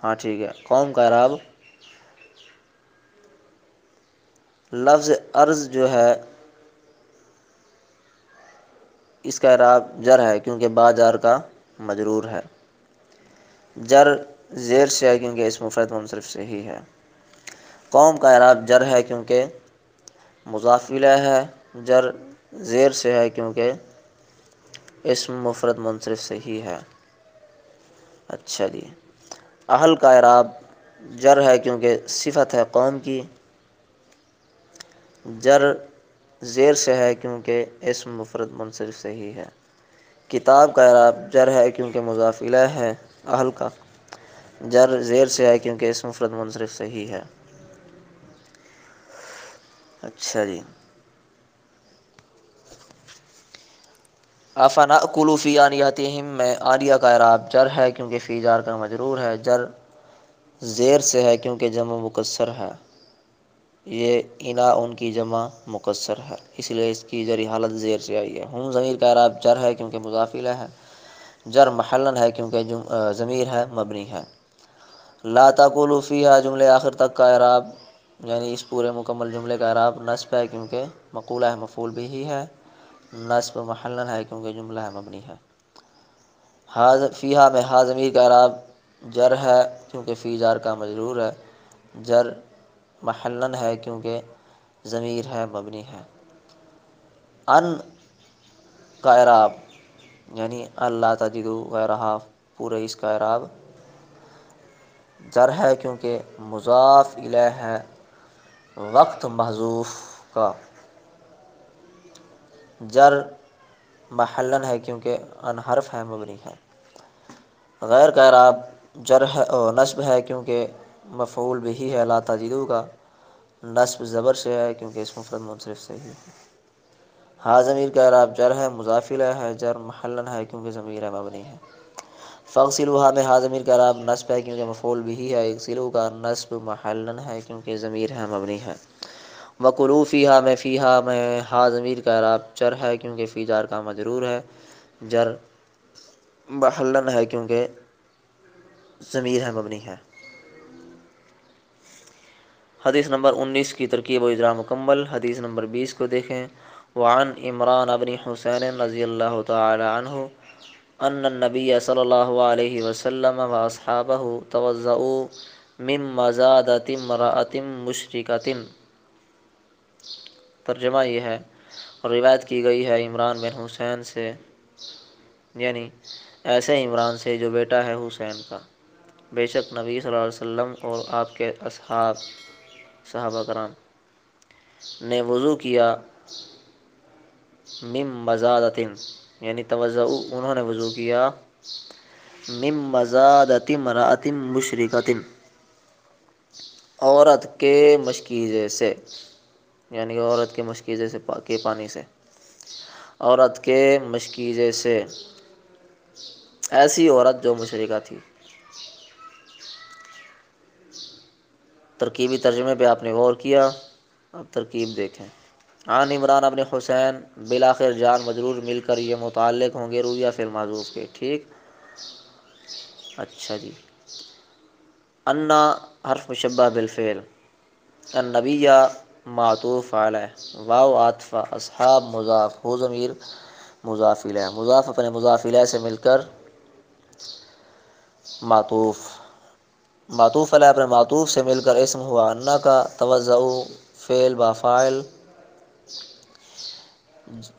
ہاں ٹھیک ہے، قوم کا اعراب لفظ ارض جو ہے اس کا اعراب جر ہے کیونکہ با جار کا مجرور ہے، جر زیر سے ہے کیونکہ اسم مفرد منصرف سے ہی ہے۔ قوم کا اعراب جر ہے کیونکہ مضاف الیہ ہے، جر زیر سے ہے کیونکہ اسم مفرد منصرف سے ہی ہے۔ اچھا جی، اہل کا اعراب جر ہے کیونکہ صفت ہے قوم کی، جر زیر سے ہے کیونکہ اسم مفرد منصرف سے ہی ہے۔ کتاب کا اعراب جر ہے کیونکہ مضاف الیہ ہے اہل کا، جر زیر سے ہے کیونکہ اسم مفرد منصرف سے ہی ہے۔ اچھا جی، افنأکل فی آنیتہم میں آنیہ کا اعراب جر ہے کیونکہ فی جار کا مجرور ہے، جر زیر سے ہے کیونکہ جمع مکسر ہے، یہ انا ان کی جمع مکسر ہے، اس لیے اس کی جری حالت زیر سے آئی ہے۔ ہم ضمیر کا اعراب جر ہے کیونکہ مضاف الیہ ہے، جر محلن ہے کیونکہ ضمیر ہے مبنی ہے۔ لا تقولوا فیہا جملے آخر تک کا اعراب یعنی اس پورے مکمل جملے کا اعراب نصب ہے کیونکہ مقولہ ہے مفعول بھی ہے، نصب محلن ہے کیونکہ جملہ ہے مبنی ہے۔ فیہا میں ہا ضمیر کا اعراب جر ہے کیونکہ فی جار کا مجرور ہے، جر محلن ہے کیونکہ ضمیر ہے مبنی ہے۔ ان کا اعراب یعنی اللہ تجدوا غیرہا پورے اس کا اعراب جر ہے کیونکہ مضاف الیہ ہے وقت محذوف کا، جر محلن ہے کیونکہ ان حرف ہے مبنی ہے۔ غیر کا اعراب جر ہے نصب ہے کیونکہ مفعول بھی ہے لا تجدوا کا، نصب زبر سے ہے کیونکہ اسم مفرد منصرف سے ہی ہے۔ ہا ضمیر کا اعراب جر ہے مضاف الیہ ہے، جر محلن ہے کیونکہ ضمیر ہے مبنی ہے۔ فاغسلوها میں ہا ضمیر کا اعراب نصب ہے کیونکہ مفعول بھی ہے، اغسلوا کا نصب محلا ہے کیونکہ ضمیر ہے مبنی ہے۔ وکلوا فیہا میں فیہا میں ہا ضمیر کا اعراب چر ہے کیونکہ فی جار کا مجرور ہے، جر محلا ہے کیونکہ ضمیر ہے مبنی ہے۔ حدیث نمبر 19 کی ترکیب و اجرا مکمل۔ حدیث نمبر 20 کو دیکھیں۔ وعن عمران بن حسین رضی اللہ تعالی عنہ ان النبی صلی اللہ علیہ وسلم واصحابہ توضؤوا من مزادۃ امرأۃ مشرکۃ۔ ترجمہ یہ ہے اور روایت کی گئی ہے عمران بن حسین سے، یعنی ایسے عمران سے جو بیٹا ہے حسین کا، بے شک نبی صلی اللہ علیہ وسلم اور آپ کے صحابہ کرام نے وضو کیا من مزادۃ، یعنی توضؤ انہوں نے وضو کیا من مزادۃ امرأۃ مشرکۃ، عورت کے مشکیزے سے، یعنی عورت کے مشکیزے سے کے پانی سے، عورت کے مشکیزے سے، ایسی عورت جو مشرکہ تھی۔ ترکیبی ترجمے پہ آپ نے غور کیا، اب ترکیب دیکھیں۔ عن عمران ابن حسین، بالآخر جان مجرور مل کر یہ متعلق ہوں گے رویہ فعل محذوف کے، ٹھیک۔ اچھا جی، انا حرف مشبہ بالفعل، النبی معطوف علیہ، واو عاطفہ، اصحاب مضاف، ہو ضمیر مضاف الیہ، مضاف اپنے مضاف الیہ سے مل کر معطوف، معطوف علیہ اپنے معطوف سے مل کر اسم ہوا انا کا، توضؤ فعل با فاعل،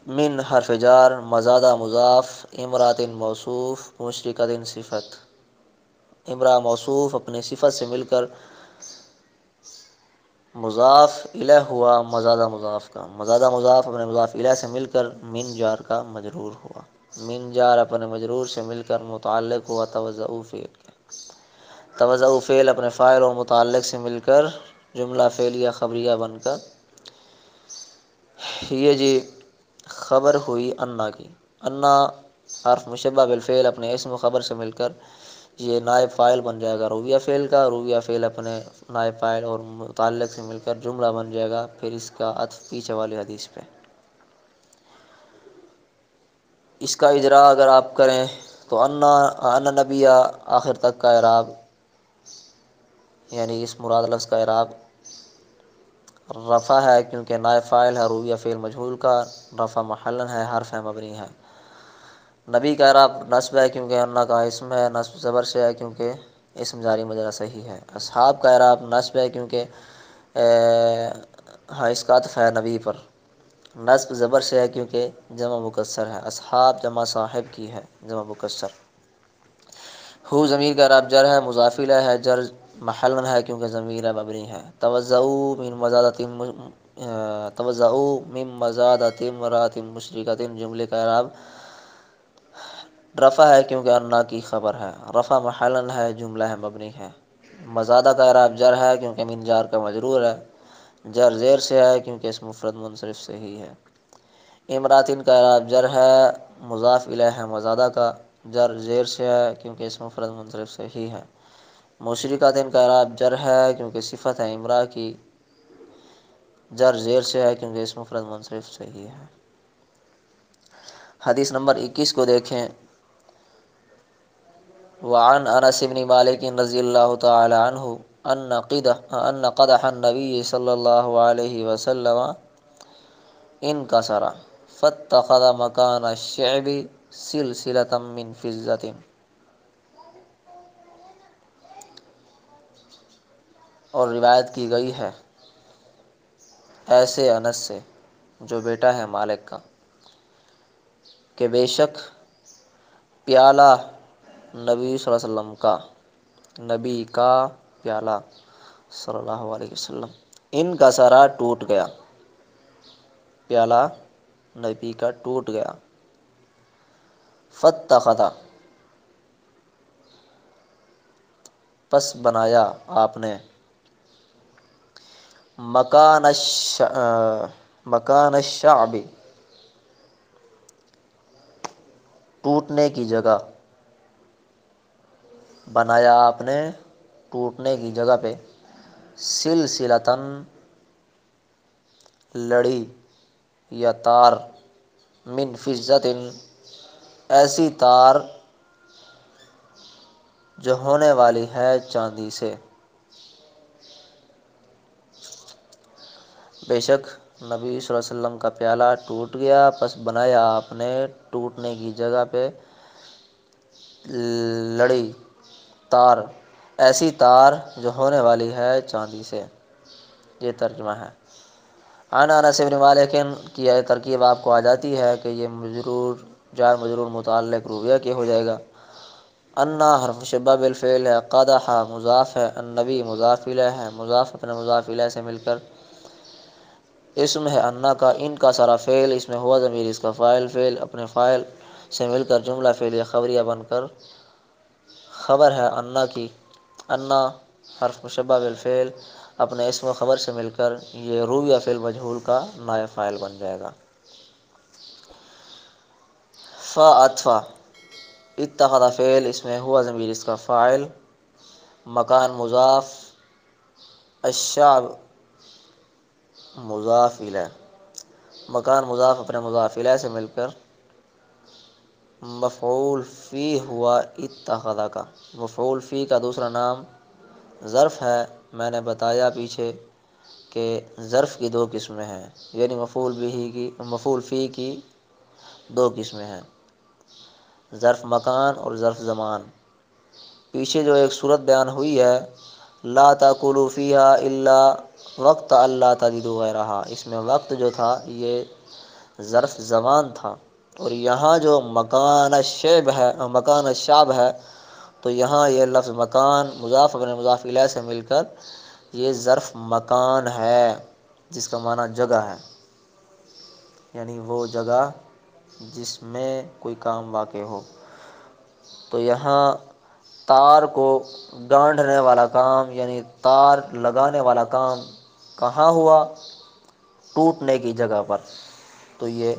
من حرف جار، مزادہ مضاف، امرأۃ موصوف، مشرکۃ صفت، امرأہ موصوف اپنے صفت سے مل کر مضاف الیہ ہوا مزادہ مضاف کا، مزادہ مضاف اپنے مضاف الیہ سے مل کر من جار کا مجرور ہوا، من جار اپنے مجرور سے مل کر متعلق ہوا توضؤ فعل کا، توضؤ فعل اپنے فاعل اور متعلق سے مل کر جملہ فعلیہ خبریہ بن کر یہ جی خبر ہوئی انا کی۔ انا حرف مشبہ بالفعل اپنے اسم و خبر سے مل کر یہ نائب فاعل بن جائے گا رویہ فعل کا، رویہ فعل اپنے نائب فاعل اور متعلق سے مل کر جملہ بن جائے گا، پھر اس کا عطف پیچھے والی حدیث پہ۔ اس کا اجرا اگر آپ کریں تو ان نبی آخر تک کا اعراب، یعنی اس مراد لفظ کا اعراب رفع ہے کیونکہ نائب فاعل ہے، رویہ فعل مجہول کا، رفع محلا ہے، حرف ہے مبنی ہے۔ نبی کا اعراب نصب ہے کیونکہ انا کا اسم ہے، نصب زبر سے ہے کیونکہ اسم جاری مجرور صحیح ہے۔ اصحاب کا اعراب نصب ہے کیونکہ اس کا عطف ہے نبی پر، نصب زبر سے ہے کیونکہ جمع مکسر ہے، اصحاب جمع صاحب کی ہے، جمع مکسر۔ ہو ضمیر کا اعراب جر ہے، مضاف الیہ ہے، جر محلا ہے کیونکہ ضمیر مبنی ہے۔ توضؤ من مزادۃ امرأۃ مشرکۃ، جملے کا اعراب رفع ہے کیونکہ انا کی خبر ہے، رفع محلا ہے، جملہ ہے مبنی ہے۔ مزادہ کا اعراب جر ہے کیونکہ من جار کا مجرور ہے، جر زیر سے ہے کیونکہ اس مفرد منصرف سے ہی ہے۔ امرأۃ کا اعراب جر ہے، مضاف الیہ ہے مزادہ کا، جر زیر سے ہے کیونکہ اس مفرد منصرف سے ہی ہے۔ مشرکۃ کا اعراب جر ہے کیونکہ صفت ہے امرأہ کی، جر زیر سے ہے کیونکہ اس مفرد منصرف سے ہی ہے۔ حدیث نمبر 21 کو دیکھیں۔ وعن انس بن مالک رضی اللہ تعالی عنہ ان قدح النبی صلی اللہ علیہ وسلم انکسر فاتخذ مکان الشعب سلسلۃ من فضۃ۔ اور روایت کی گئی ہے ایسے انس سے جو بیٹا ہے مالک کا کہ بے شک پیالہ نبی صلی اللہ علیہ وسلم کا، نبی کا پیالہ صلی اللہ علیہ وسلم، ان کا سارا ٹوٹ گیا، پیالہ نبی کا ٹوٹ گیا۔ فاتخذ پس بنایا آپ نے، مکان الشعب ٹوٹنے کی جگہ، بنایا آپ نے ٹوٹنے کی جگہ پہ سلسلتاً لڑی یا تار من فضت ایسی تار جو ہونے والی ہے چاندی سے. بے شک نبی صلی اللہ علیہ وسلم کا پیالہ ٹوٹ گیا، پس بنایا آپ نے ٹوٹنے کی جگہ پہ لڑی تار، ایسی تار جو ہونے والی ہے چاندی سے. یہ ترجمہ ہے. عن انس بن مالک کی یہ ترکیب آپ کو آ جاتی ہے کہ یہ مجرور جار مجرور متعلق روبیہ کے ہو جائے گا. انا حرف شبہ بالفعل ہے، قدح مضاف ہے، النبی مضاف الیہ ہے، مضاف اپنے مضاف الیہ سے مل کر اسم ہے انا کا. ان کا سارا فعل اس میں ہوا ضمیر اس کا فاعل فعل اپنے فاعل سے مل کر جملہ فعلیہ خبریہ بن کر خبر ہے انا کی. انا حرف مشبہ بالفعل اپنے اسم و خبر سے مل کر یہ روبیہ فعل مجہول کا نائب فاعل بن جائے گا. فاطفہ اتخذ فعل اس میں ہوا ضمیر اس کا فاعل مکان مضاف الشعب مضاف الیہ مکان مضاف اپنے مضاف الیہ سے مل کر مفعول فی ہوا اتخذ کا. مفعول فی کا دوسرا نام ظرف ہے. میں نے بتایا پیچھے کہ ظرف کی دو قسمیں ہیں، یعنی مفعول فی کی دو قسمیں ہیں، ظرف مکان اور ظرف زمان. پیچھے جو ایک صورت بیان ہوئی ہے لا تاکلوا فیہا الا وقت اللہ تجدوا غیرہا، اس میں وقت جو تھا یہ ظرف زمان تھا. اور یہاں جو مکان الشعب ہے تو یہاں یہ لفظ مکان مضاف اپنے مضاف الیہ سے مل کر یہ ظرف مکان ہے جس کا معنی جگہ ہے، یعنی وہ جگہ جس میں کوئی کام واقع ہو. تو یہاں تار کو گانڈھنے والا کام یعنی تار لگانے والا کام کہاں ہوا؟ ٹوٹنے کی جگہ پر. تو یہ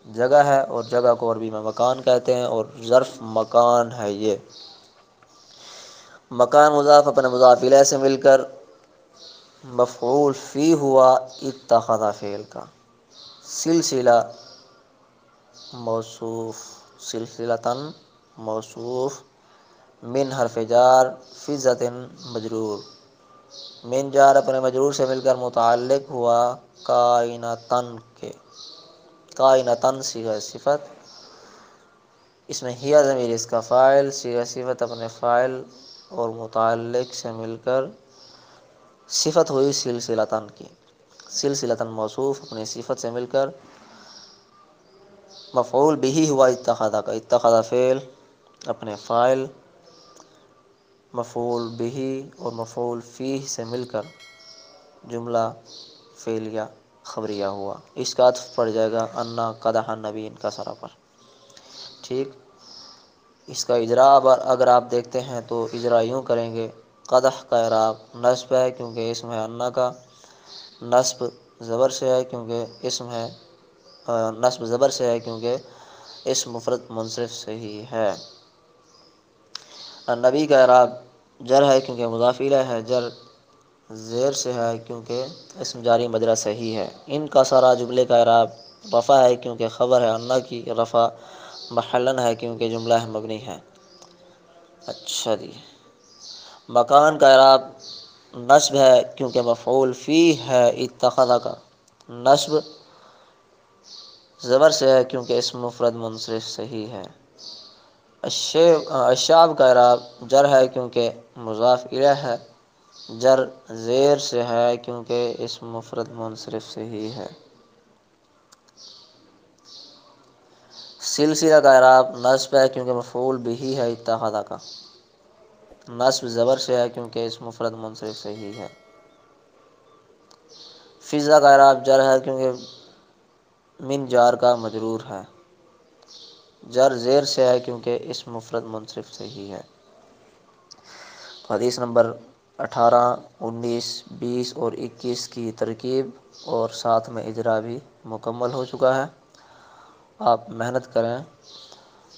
جگہ ہے اور جگہ کو عربی میں مکان کہتے ہیں اور ظرف مکان ہے. یہ مکان مضاف اپنے مضاف الیہ سے مل کر مفعول فی ہوا اتخذ فعل کا. سلسلہ موصوف سلسلتاً موصوف من حرف جار فضۃ مجرور من جار اپنے مجرور سے مل کر متعلق ہوا کائنتن کے. کائنتن صیغہ صفت اس میں ہیا ضمیر اس کا فاعل صیغہ صفت اپنے فاعل اور متعلق سے مل کر صفت ہوئی سلسلتاً کی. سلسلتاً موصوف اپنی صفت سے مل کر مفعول بہ ہوا اتخذ کا. اتخذ فعل اپنے فاعل مفعول بہ اور مفعول فیہ سے مل کر جملہ فعلیہ خبریہ ہوا. اس کا عطف پڑ جائے گا انا قدح النبی ان کا سرا پر. ٹھیک. اس کا اجراء اگر آپ دیکھتے ہیں تو اجراء یوں کریں گے قدح کا اعراب نصب ہے کیونکہ اسم ہے انا کا. نصب زبر سے ہے کیونکہ اسم ہے نصب زبر سے ہے کیونکہ اسم مفرد منصرف سے ہی ہے. النبی کا اعراب جر ہے کیونکہ مضاف الیہ ہے. جر زیر سے ہے کیونکہ اسم جاری مجرا صحیح ہے. ان کا سارا جملے کا اعراب رفع ہے کیونکہ خبر ہے انا کی. رفع محلن ہے کیونکہ جملہ ہے مبنی ہے. اچھا جی. مکان کا اعراب نصب ہے کیونکہ مفعول فی ہے اتخذ کا. نصب زبر سے ہے کیونکہ اسم مفرد منصرف صحیح ہے. الشعب کا اعراب جر ہے کیونکہ مضاف الیہ ہے. جر زیر سے ہے کیونکہ اسم مفرد منصرف صحیح ہے. سلسلہ کا اعراب نصب ہے کیونکہ مفعول بہ ہے اتخذ کا. نصب زبر سے ہے کیونکہ اسم مفرد منصرف صحیح ہے. فضہ کا اعراب جر ہے کیونکہ من جار کا مجرور ہے. جر زیر سے ہے کیونکہ اسم مفرد منصرف صحیح ہے. حدیث نمبر 18 19 20 اور 21 کی ترکیب اور ساتھ میں اجرا بھی مکمل ہو چکا ہے. آپ محنت کریں.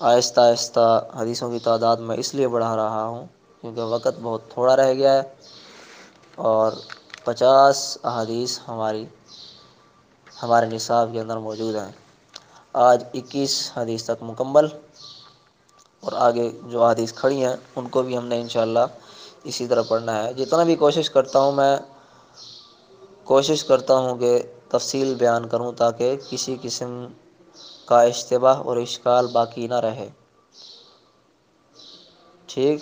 آہستہ آہستہ حدیثوں کی تعداد میں اس لیے بڑھا رہا ہوں کیونکہ وقت بہت تھوڑا رہ گیا ہے، اور 50 احادیث ہمارے نصاب کے اندر موجود ہیں۔ آج 21 حدیث تک مکمل، اور آگے جو احادیث کھڑی ہیں ان کو بھی ہم نے انشاءاللہ اسی طرح پڑھنا ہے۔ جتنا بھی کوشش کرتا ہوں کہ تفصیل بیان کروں تاکہ کسی قسم کا اشتباہ اور اشکال باقی نہ رہے، ٹھیک۔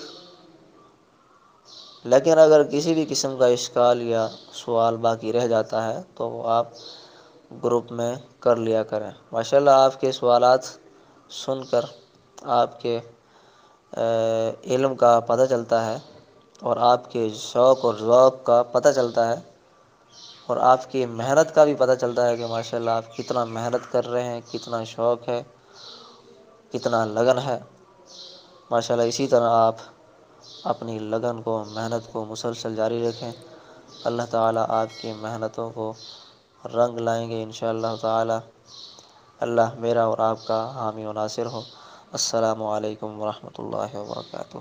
لیکن اگر کسی بھی قسم کا اشکال یا سوال باقی رہ جاتا ہے تو وہ آپ گروپ میں کر لیا کریں۔ ماشاءاللہ آپ کے سوالات سن کر آپ کے علم کا پتہ چلتا ہے، اور آپ کے شوق اور ذوق کا پتہ چلتا ہے، اور آپ کی محنت کا بھی پتہ چلتا ہے کہ ماشاءاللہ آپ کتنا محنت کر رہے ہیں، کتنا شوق ہے، کتنا لگن ہے۔ ماشاءاللہ اسی طرح آپ اپنی لگن کو، محنت کو مسلسل جاری رکھیں۔ اللہ تعالیٰ آپ کی محنتوں کو رنگ لائیں گے انشاءاللہ تعالیٰ۔ اللہ میرا اور آپ کا حامی و ناصر ہو۔ السلام علیکم ورحمۃ اللہ وبرکاتہ۔